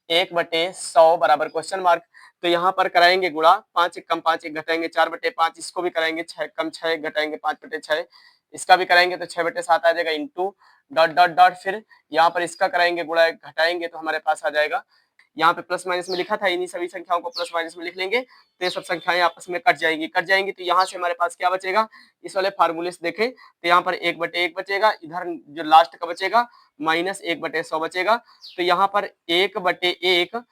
1/100 बराबर क्वेश्चन मार्क। तो यहाँ पर कराएंगे गुणा, 5 1 कम 5 1 घटाएंगे 4/5, इसको भी कराएंगे 6 कम 6 घटाएंगे 5/6, इसका भी कराएंगे तो 6/7 आ जाएगा इंटू डॉट डॉट डॉट, फिर यहाँ पर इसका कराएंगे गुणा घटाएंगे तो हमारे पास आ जाएगा, यहाँ पे प्लस माइनस में लिखा था, इन्हीं सभी संख्याओं को प्लस माइनस में लिख लेंगे तो ये सब संख्याएं आपस में कट जाएंगी। तो यहाँ से हमारे पास क्या बचेगा, इस वाले फार्मूले से देखें तो यहाँ पर 1/1 बचेगा, इधर जो लास्ट का बचेगा माइनस 1/100 बचेगा। तो यहाँ पर 1/1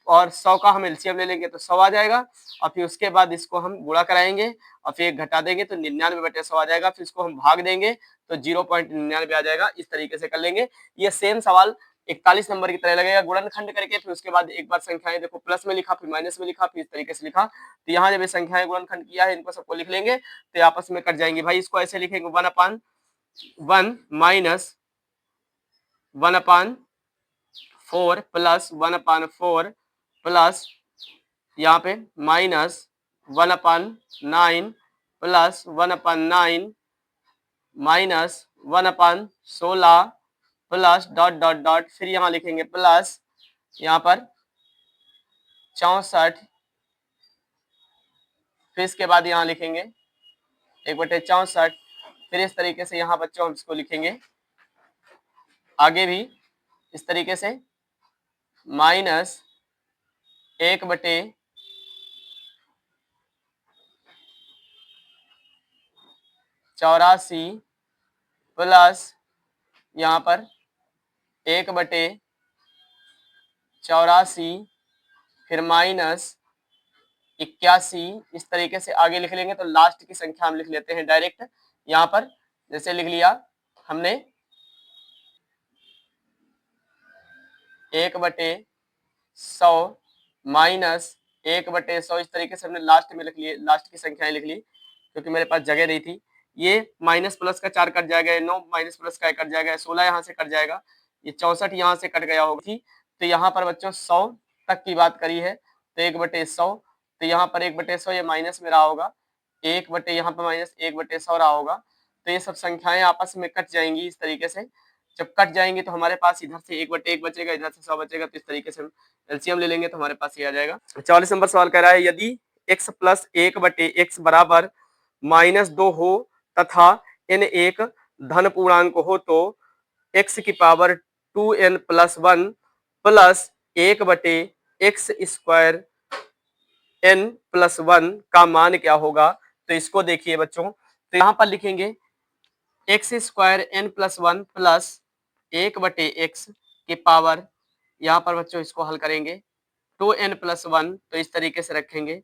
और 100 का हम एलसीएम ले लेंगे तो 100 आ जाएगा, और फिर उसके बाद इसको हम गुणा कराएंगे और फिर घटा देंगे तो 99/100 आ जाएगा, फिर इसको हम भाग देंगे तो 0.99 आ जाएगा। इस तरीके से कर लेंगे। ये सेम सवाल 41 नंबर की तरह लगेगा, गुणनखंड करके फिर उसके बाद एक बार संख्याएं देखो प्लस में लिखा फिर माइनस में लिखा फिर इस तरीके से लिखा। तो यहाँ जब ये संख्याएं गुणनखंड किया है इनको सबको लिख लेंगे तो आपस में कट जाएंगे। भाई इसको ऐसे लिखेंगे 1/1 माइनस 1/4 प्लस 1/4 प्लस यहाँ पे minus 1/9 plus 1/9 minus 1/16 plus dot dot dot, फिर यहाँ लिखेंगे प्लस यहाँ पर 64, फिर इसके बाद यहाँ लिखेंगे 1/64, फिर इस तरीके से यहाँ बच्चों हम इसको लिखेंगे आगे भी इस तरीके से माइनस 1/84 प्लस यहाँ पर 1/84 फिर माइनस 81, इस तरीके से आगे लिख लेंगे। तो लास्ट की संख्या हम लिख लेते हैं डायरेक्ट, यहाँ पर जैसे लिख लिया हमने 1/100 माइनस 1/100, इस तरीके से हमने लास्ट में लिख लिए, लास्ट की संख्याएं लिख ली क्योंकि मेरे पास जगह नहीं थी। ये माइनस प्लस का 4 कट जाएगा, 9 माइनस प्लस का 1 कट जाएगा, 16 यहाँ से कट जाएगा, ये 64 यहाँ से कट गया होगी। तो यहाँ पर बच्चों 100 तक की बात करी है तो 1/100, तो यहाँ पर 1/100 ये माइनस में रहा होगा, 1 यहाँ पर माइनस 1/100 रहा होगा। तो ये सब संख्याएं आपस में कट जाएंगी इस तरीके से। जब कट जाएंगे तो हमारे पास इधर से 1/1 बचेगा, इधर से 100 बचेगा, तो इस तरीके से हम एलसीएम ले लेंगे तो हमारे पास ये आ जाएगा। 44 नंबर सवाल कह रहा है यदि x प्लस 1/x बराबर -2 हो तथा n एक धन पूर्णांक हो तो x की power 2n plus 1 plus 1/x square n plus 1 का मान क्या होगा। तो इसको देखिए बच्चों, तो यहाँ पर लिखेंगे x square n plus 1 plus 1/x की पावर, यहाँ पर बच्चों इसको हल करेंगे 2n प्लस 1, तो इस तरीके से रखेंगे।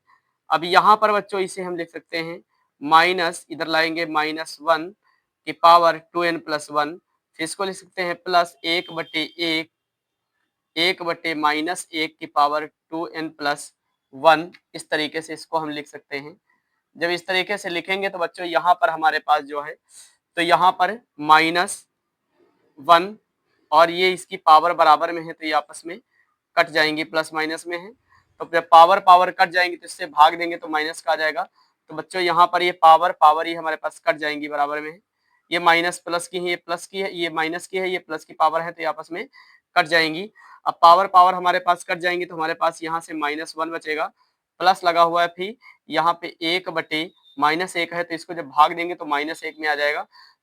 अब यहाँ पर बच्चों इसे हम लिख सकते हैं माइनस, इधर लाएंगे -1 की पावर 2n प्लस 1, फिर इसको लिख सकते हैं प्लस 1/1 की पावर 2n प्लस 1, इस तरीके से इसको हम लिख सकते हैं। जब इस तरीके से लिखेंगे तो बच्चों यहाँ पर हमारे पास जो है, तो यहाँ पर -1 और ये इसकी पावर बराबर में है तो ये आपस में कट जाएंगी, प्लस माइनस में है तो जब पावर पावर कट जाएंगी तो इससे भाग देंगे तो माइनस का आ जाएगा। तो बच्चों यहाँ पर ये पावर पावर ही हमारे पास कट जाएंगी, बराबर में है। ये माइनस प्लस की है, ये प्लस की है, ये माइनस की है, ये प्लस की पावर है तो ये आपस में कट जाएंगी। अब पावर पावर हमारे पास कट जाएंगी तो हमारे पास यहाँ से -1 बचेगा, प्लस लगा हुआ है, फिर यहाँ पे 1/-1 है तो इसको जब भाग देंगे तो -1 में आ जाएगा।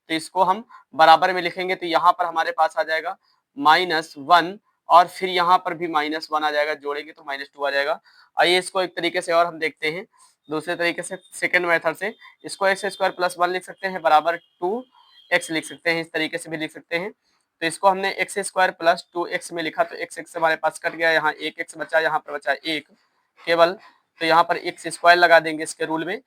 तो इसको हम बराबर में लिखेंगे तो यहाँ पर हमारे पास आ जाएगा -1 और फिर यहाँ पर भी -1 आ जाएगा, जोड़ेंगे तो -2 आ जाएगा। आइए इसको एक तरीके से और हम देखते हैं, दूसरे तरीके से, सेकंड मेथड से। इसको x स्क्वायर प्लस 1 लिख सकते हैं बराबर 2x लिख सकते हैं, इस तरीके से भी लिख सकते हैं। तो इसको हमने x स्क्वायर प्लस 2x में लिखा तो x हमारे पास कट गया, यहाँ 1x बचा, यहाँ पर बचा 1 केवल, तो यहाँ पर x स्क्वायर लगा देंगे इसके रूल में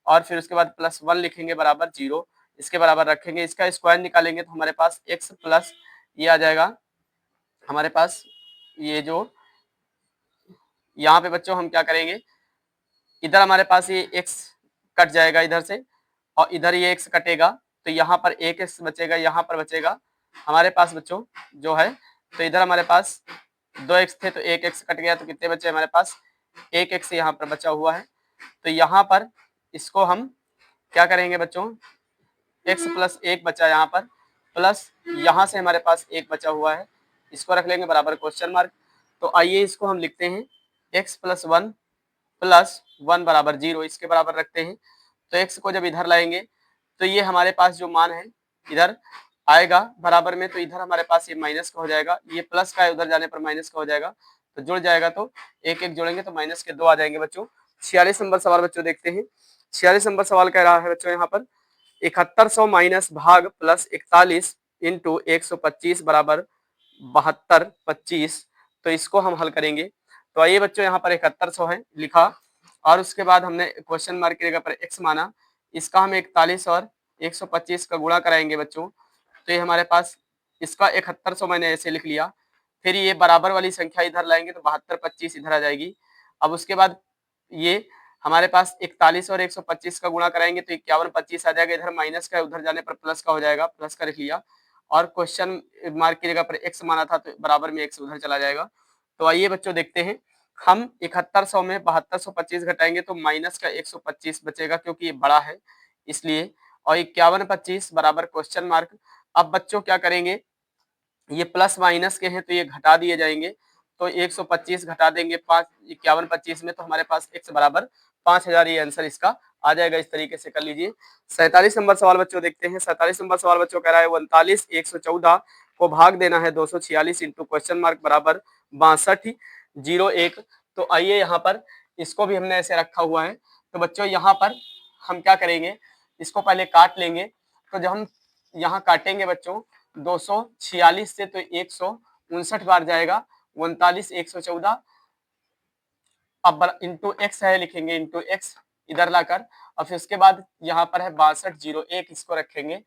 और फिर उसके बाद +1 लिखेंगे बराबर 0, इसके बराबर रखेंगे, इसका स्क्वायर निकालेंगे तो हमारे पास x प्लस ये आ जाएगा हमारे पास, ये जो यहाँ पे बच्चों हम क्या करेंगे, इधर हमारे पास ये x कट जाएगा इधर से और इधर ये x कटेगा तो यहाँ पर 1x बचेगा, यहाँ पर बचेगा हमारे पास बच्चों जो है, तो इधर हमारे पास 2x थे तो 1x कट गया तो कितने बचे हमारे पास 1x यहाँ पर बचा हुआ है। तो यहाँ पर इसको हम क्या करेंगे बच्चों, x प्लस 1 बचा यहाँ पर, प्लस यहाँ से हमारे पास 1 बचा हुआ है, इसको रख लेंगे बराबर क्वेश्चन मार्क। तो आइए इसको हम लिखते हैं x प्लस 1 प्लस 1 बराबर 0, इसके बराबर रखते हैं। तो x को जब इधर लाएंगे तो ये हमारे पास जो मान है इधर आएगा बराबर में, तो इधर हमारे पास ये माइनस का हो जाएगा, ये प्लस का है उधर जाने पर माइनस का हो जाएगा, तो जुड़ जाएगा तो 1 जोड़ेंगे तो माइनस के 2 आ जाएंगे बच्चों। 46 नंबर सवाल बच्चों देखते हैं। 46 नंबर सवाल कह रहा है बच्चों यहाँ पर 7100 माइनस भाग प्लस 41 इंटू 125 बराबर 7225, तो इसको हम हल करेंगे। तो आइए बच्चों यहाँ पर 7100 है लिखा और उसके बाद हमने क्वेश्चन मार्क की जगह पर x माना, इसका हम 41 और 125 का गुणा कराएंगे बच्चों, तो ये हमारे पास इसका 7100 मैंने ऐसे लिख लिया, फिर ये बराबर वाली संख्या इधर लाएंगे तो 7225 इधर आ जाएगी। अब उसके बाद ये हमारे पास 41 और 125 का गुणा कराएंगे तो 5125 आ जाएगा, इधर माइनस का उधर जाने पर प्लस का हो जाएगा, प्लस का लिख लिया और क्वेश्चन मार्क की जगह पर x माना था तो बराबर में x उधर चला जाएगा। तो आइए बच्चों देखते हैं, हम 7100 में 7225 घटाएंगे तो माइनस का 125 बचेगा क्योंकि ये बड़ा है इसलिए, और 5125 बराबर क्वेश्चन मार्क। अब बच्चों क्या करेंगे, ये प्लस माइनस के हैं तो ये घटा दिए जाएंगे, तो 125 घटा देंगे 5125 में तो हमारे पास x बराबर 5000, ये आंसर इसका आ जाएगा। इस तरीके से कर लीजिए। 47 नंबर सवाल बच्चों देखते हैं। 47 नंबर सवाल बच्चों कह रहा है 39 114 को भाग देना है 246 इंटू क्वेश्चन मार्क बराबर 6201। तो आइए यहाँ पर इसको भी हमने ऐसे रखा हुआ है, तो बच्चों यहाँ पर हम क्या करेंगे, इसको पहले काट लेंगे, तो जब हम यहाँ काटेंगे बच्चों 246 से तो 159 बार जाएगा, 39 114, अब इंटू एक्स है लिखेंगे, इंटू एक्स इधर लाकर और फिर उसके बाद यहाँ पर है 6201, इसको रखेंगे।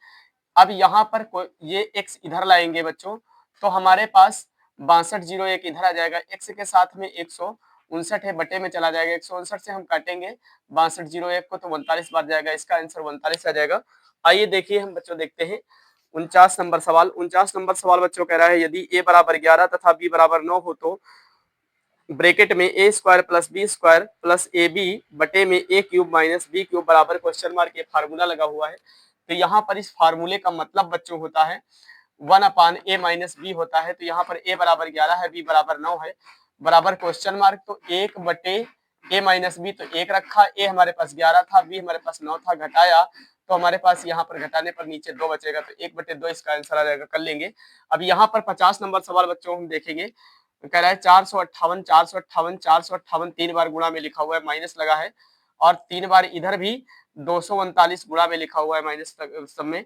अब यहाँ पर ये x इधर लाएंगे बच्चों तो हमारे पास 6201 इधर आ जाएगा, x के साथ में 159 है, बटे में चला जाएगा, 159 से हम काटेंगे 6201 को तो 39 बार जाएगा, इसका आंसर 39 आ जाएगा। आइए देखिए हम बच्चों देखते हैं 49 नंबर सवाल। 49 नंबर सवाल बच्चों कह रहा है यदि a बराबर 11 तथा b बराबर 9 हो तो ब्रैकेट में a square plus B square plus a b बटे में a cube minus b cube बराबर क्वेश्चन मार्क, ये फार्मूला लगा हुआ है। तो यहाँ पर इस फार्मूले का मतलब बच्चों होता है 1/a माइनस बी होता है। तो यहाँ पर a बराबर 11 है, b बराबर 9 है, बराबर क्वेश्चन मार्क, तो 1/a a माइनस बी, तो 1 रखा, a हमारे पास 11 था, b हमारे पास 9 था, घटाया तो हमारे पास यहाँ पर घटाने पर नीचे 2 बचेगा, तो 1/2 इसका आंसर आ जाएगा, कर लेंगे। अब यहाँ पर 50 नंबर सवाल बच्चों हम देखेंगे, कह रहा है 458 458 458 3 बार गुणा में लिखा हुआ है, माइनस लगा है, और 3 बार इधर भी 239 गुणा में लिखा हुआ है, माइनस सब में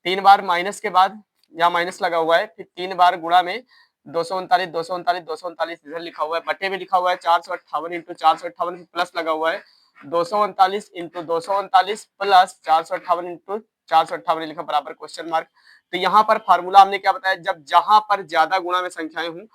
3 बार माइनस के बाद यहाँ माइनस लगा हुआ है, फिर 3 बार गुणा में 239 239 239 इधर लिखा हुआ है, बटे में लिखा हुआ है 458 इंटू 458 प्लस लगा हुआ है 239 इंटू 239 प्लस 458 इंटू 458 लिखा बराबर क्वेश्चन मार्क। तो यहाँ पर फार्मूला हमने क्या बताया, जब जहां पर ज्यादा गुणा में संख्याएं हों,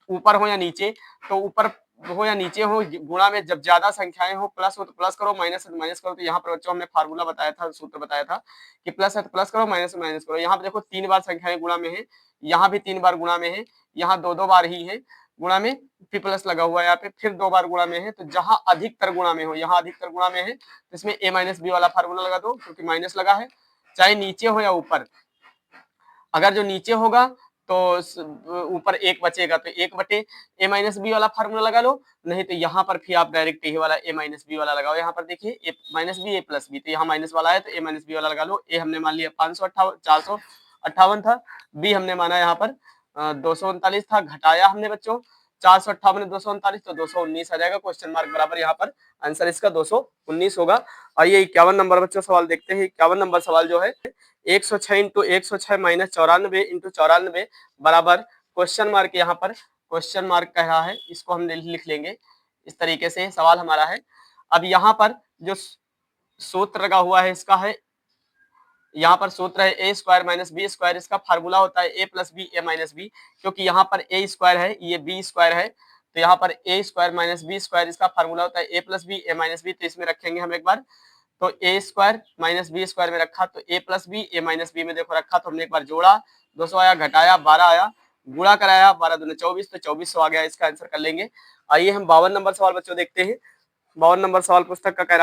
ऊपर हो या नीचे, तो ऊपर हो या नीचे हो, गुणा में जब ज्यादा संख्याएं हो, प्लस हो तो प्लस करो, माइनस है तो माइनस करो। तो यहाँ पर बच्चों हमने फार्मूला बताया था, सूत्र बताया था कि प्लस है तो प्लस करो, माइनस है माइनस करो। यहाँ पे देखो 3 बार संख्याएं गुणा में है, यहाँ भी 3 बार गुणा में है, यहाँ 2 बार ही है गुणा में, फिर प्लस लगा हुआ है यहाँ पे, फिर 2 बार गुणा में है। तो जहां अधिकतर गुणा में हो, यहाँ अधिकतर गुणा में है, तो इसमें a माइनस बी वाला फार्मूला लगा दो, क्योंकि माइनस लगा है, चाहे नीचे हो या ऊपर। अगर जो नीचे होगा तो ऊपर 1 बचेगा, तो 1/a माइनस बी वाला फार्मूला लगा लो, नहीं तो यहाँ पर फिर आप डायरेक्ट ये वाला a माइनस बी वाला लगाओ। यहाँ पर देखिए a minus b a plus b, तो यहाँ माइनस वाला है तो a माइनस बी वाला लगा लो। a हमने मान लिया 458 था, b हमने माना यहाँ पर 239 था, घटाया हमने बच्चों 458 239, तो 219 आ जाएगा, क्वेश्चन मार्क बराबर यहाँ पर आंसर इसका 219 होगा। आइए 51 नंबर बच्चों सवाल देखते हैं। 51 नंबर सवाल जो है 106 इंटू 106 माइनस 94 इंटू 94 बराबर क्वेश्चन मार्क, यहाँ पर क्वेश्चन मार्क कह रहा है, इसको हम लिख लेंगे इस तरीके से, सवाल हमारा है। अब यहाँ पर जो सूत्र लगा हुआ है इसका है, यहाँ पर सूत्र है ए स्क्वायर माइनस बी स्क्वायर, इसका फार्मूला होता है ए plus B A minus B, क्योंकि यहाँ पर ए स्क्वायर है, ये बी स्क्वायर है, तो यहाँ पर ए स्क्वायर माइनस बी स्क्वायर, इसका फार्मूला होता है ए plus B A minus B. तो इसमें रखेंगे हम एक बार, तो ए स्क्वायर माइनस बी स्क्वायर में रखा, तो ए plus B A minus B में देखो रखा, तो हमने एक बार जोड़ा 200 आया, घटाया 12 आया, गुणा कराया 12 दूनी 24, तो 2400 आ गया, इसका आंसर कर लेंगे। आइए हम 52 नंबर सवाल बच्चों देखते हैं। 52 नंबर सवाल पुस्तक का कह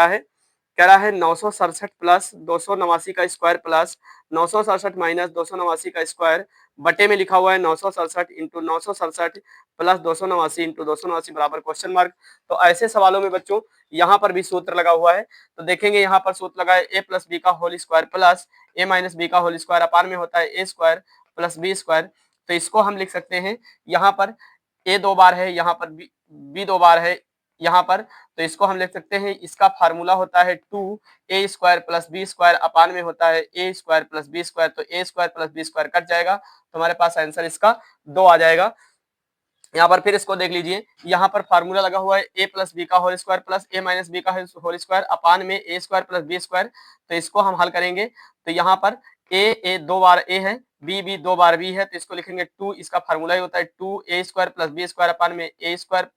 रहा है 967 प्लस 289 का स्क्वायर प्लस 967 माइनस 289 का स्क्वायर, बटे में लिखा हुआ है 967 इंटू 967 प्लस 289 इंटू 289 बराबर क्वेश्चन मार्क। तो ऐसे सवालों में बच्चों यहाँ पर भी सूत्र लगा हुआ है, तो देखेंगे यहाँ पर सूत्र लगा है ए प्लस बी का होल स्क्वायर प्लस ए माइनस बी का होल स्क्वायर, अपान में होता है ए स्क्वायर प्लस बी स्क्वायर। तो इसको हम लिख सकते हैं, यहाँ पर ए 2 बार है, यहाँ पर बी 2 बार है यहाँ पर, तो इसको हम लिख सकते हैं, इसका फार्मूला होता है 2a square plus B square, upon में होता है a square plus B square, तो a square plus B square cut जाएगा, तो हमारे पास आंसर इसका 2 आ जाएगा। यहाँ पर फिर इसको देख लीजिए, यहाँ पर फार्मूला लगा हुआ है a प्लस बी का whole square plus a minus b का होल स्क्वायर, अपान में a square plus B square. तो इसको हम हल करेंगे, तो यहाँ पर a 2 बार a है, b 2 बार b है, तो इसको लिखेंगे 2, इसका फार्मूला ही होता है 2a square plus B square, upon में a square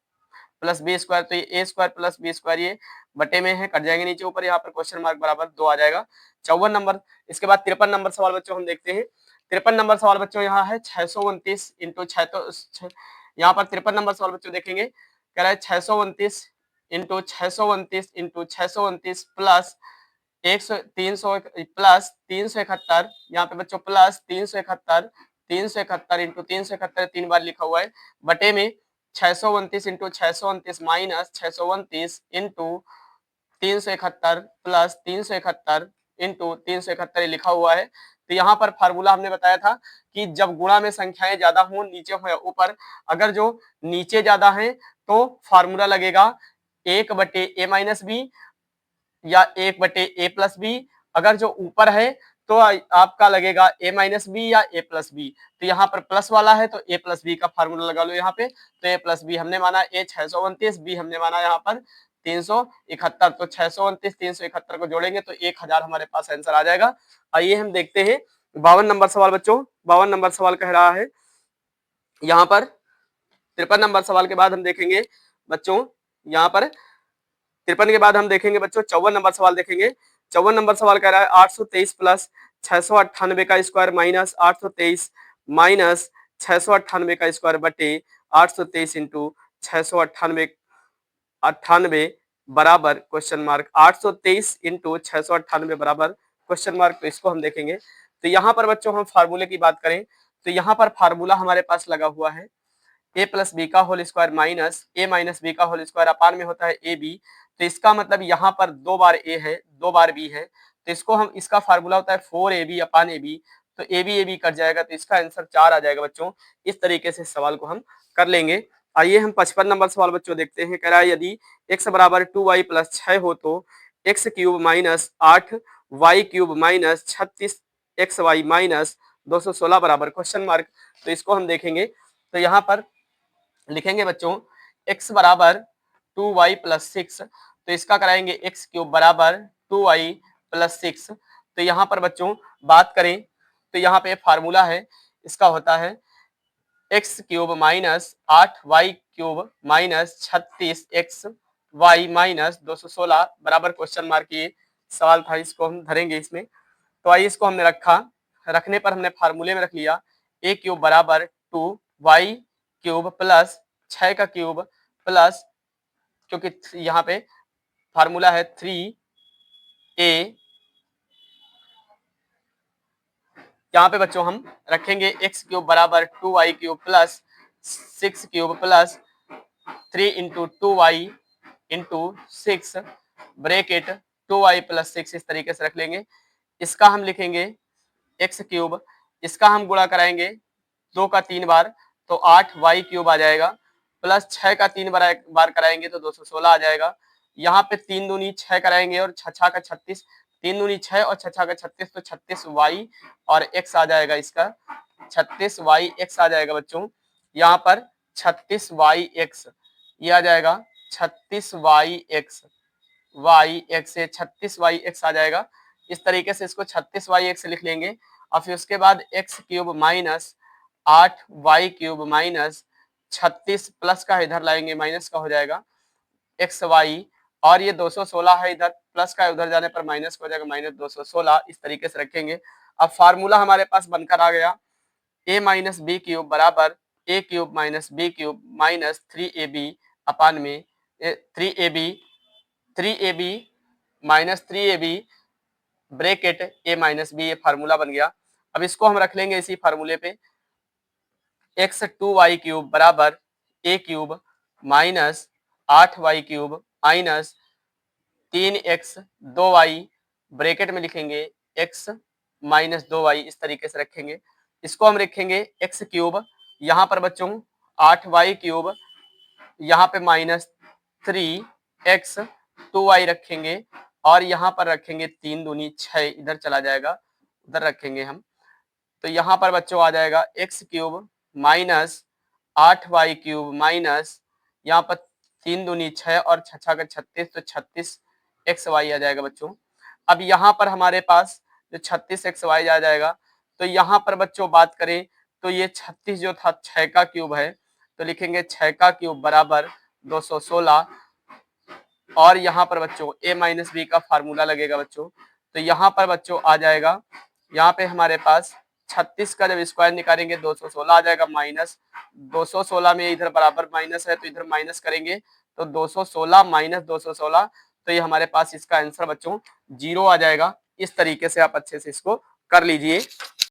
plus B square, तो ये A square plus B square ये बटे में है, कट जाएंगे नीचे ऊपर, यहाँ पर क्वेश्चन मार्क बराबर 2 आ जाएगा। 54 नंबर, इसके बाद 53 नंबर सवाल बच्चों हम देखते हैं। 53 नंबर सवाल बच्चों यहाँ है 629 इंटू 6, यहाँ पर 53 नंबर सवाल बच्चों देखेंगे, कह रहा है 629 इंटू 629 इंटू 629 प्लस 300 प्लस 371, यहाँ पे बच्चों प्लस 371 इंटू 371 3 बार लिखा हुआ है, बटे में 629 into 629 minus 629 into 371 plus 371 into 371 लिखा हुआ है। तो यहाँ पर फार्मूला हमने बताया था कि जब गुणा में संख्याएं ज्यादा हो, नीचे हो या ऊपर, अगर जो नीचे ज्यादा है तो फार्मूला लगेगा 1/a माइनस बी या 1/a प्लस बी, अगर जो ऊपर है तो आपका लगेगा a माइनस बी या a प्लस बी। तो यहाँ पर प्लस वाला है तो a प्लस बी का फार्मूला लगा लो यहाँ पे, तो a प्लस बी हमने माना a 629, बी हमने माना यहाँ पर 371, तो 629 371 को जोड़ेंगे तो 1000 हमारे पास आंसर आ जाएगा। आइए हम देखते हैं 52 नंबर सवाल बच्चों। 52 नंबर सवाल कह रहा है यहाँ पर 53 नंबर सवाल के बाद हम देखेंगे बच्चों, यहाँ पर 53 के बाद हम देखेंगे बच्चों 54 नंबर सवाल देखेंगे। 54 नंबर सवाल कह रहा है 823 प्लस 698 का स्क्वायर माइनस 823 माइनस 698 का स्क्वायर बटे 823 इंटू 698 बराबर क्वेश्चन मार्क, 823 इंटू 698 बराबर क्वेश्चन मार्क। तो इसको हम देखेंगे, तो यहाँ पर बच्चों हम फार्मूले की बात करें तो यहाँ पर फार्मूला हमारे पास लगा हुआ है ए प्लस बी का होल स्क्वायर माइनस ए माइनस बी का होल स्क्वायर अपान में होता है ए बी। तो इसका मतलब यहाँ पर 2 बार ए है, 2 बार बी है, तो इसको हम, इसका फार्मूला होता है 4ab अपान ए बी, तो ए बी कट जाएगा, तो इसका आंसर 4 आ जाएगा बच्चों। इस तरीके से सवाल को हम कर लेंगे। आइए हम 55 नंबर सवाल बच्चों देखते हैं। कह रहा है यदि x बराबर 2y प्लस 6 हो तो x cube minus 8 y cube minus 36 xy minus 216 बराबर क्वेश्चन मार्क। तो इसको हम देखेंगे, तो यहाँ पर लिखेंगे बच्चों x बराबर 2y प्लस 6, तो इसका कराएंगे x क्यूब बराबर 2y प्लस 6। तो यहाँ पर बच्चों बात करें तो यहाँ पे फार्मूला है, इसका होता है x cube minus 8y cube minus 36xy minus 216 बराबर क्वेश्चन मार्क। ये सवाल था, इसको हम धरेंगे इसमें। तो आइए इसको हमने रखा, रखने पर हमने फार्मूले में रख लिया a क्यूब बराबर 2y क्यूब प्लस 6 का क्यूब प्लस, क्योंकि यहाँ पे फार्मूला है 3a, यहाँ पे बच्चों हम रखेंगे x क्यूब बराबर 2y cube plus 6 cube plus 3 into 2y into 6 bracket 2y plus 6, इस तरीके से रख लेंगे। इसका हम लिखेंगे x क्यूब, इसका हम गुणा कराएंगे 2 का 3 बार, तो 8y क्यूब आ जाएगा, प्लस 6 का 3 बार कराएंगे तो 216 आ जाएगा। यहाँ पे 3 दूनी 6 कराएंगे और 6 का 36, 3 दूनी 6 और 6 का 36, तो 36y और x आ जाएगा, इसका 36y(x) आ जाएगा बच्चों। यहाँ पर 36y(x) ये आ जाएगा 36y(x), y(x) से 36y(x) आ जाएगा। इस तरीके से इसको 36y(x) लिख लेंगे, और फिर उसके बाद x cube minus 8y cube minus 36 plus का इधर लाएंगे, माइनस का हो जाएगा xy, और ये 216 है, इधर प्लस का उधर जाने पर माइनस का हो जाएगा, माइनस 216, इस तरीके से रखेंगे। अब फार्मूला हमारे पास बनकर आ गया a माइनस बी क्यूब बराबर a cube minus b cube minus 3ab upon में 3ab minus 3ab bracket a minus b, ये फार्मूला बन गया। अब इसको हम रख लेंगे इसी फार्मूले पे, x 2y क्यूब बराबर a cube minus 8y cube minus 3x 2y bracket में लिखेंगे x माइनस 2y, इस तरीके से रखेंगे। इसको हम रखेंगे x क्यूब, यहाँ पर बच्चों 8y क्यूब, यहाँ पे माइनस 3x 2y रखेंगे, और यहाँ पर रखेंगे 3 दूनी 6, इधर चला जाएगा, उधर रखेंगे हम। तो यहाँ पर बच्चों आ जाएगा x cube minus 8y cube minus, यहाँ पर 3 दूनी 6 और 6 का 36, तो 36xy आ जाएगा बच्चों। अब यहाँ पर हमारे पास जो 36xy आ जाएगा, तो यहाँ पर बच्चों बात करें तो ये 36 जो था 6 का क्यूब है, तो लिखेंगे 6 का क्यूब बराबर 216, और यहाँ पर बच्चों a माइनस बी का फार्मूला लगेगा बच्चों। तो यहाँ पर बच्चों आ जाएगा, यहाँ पे हमारे पास 36 का जब स्क्वायर निकालेंगे 216 आ जाएगा, माइनस 216 में इधर बराबर माइनस है, तो इधर माइनस करेंगे तो 216 माइनस 216, तो ये हमारे पास इसका आंसर बच्चों 0 आ जाएगा। इस तरीके से आप अच्छे से इसको कर लीजिए।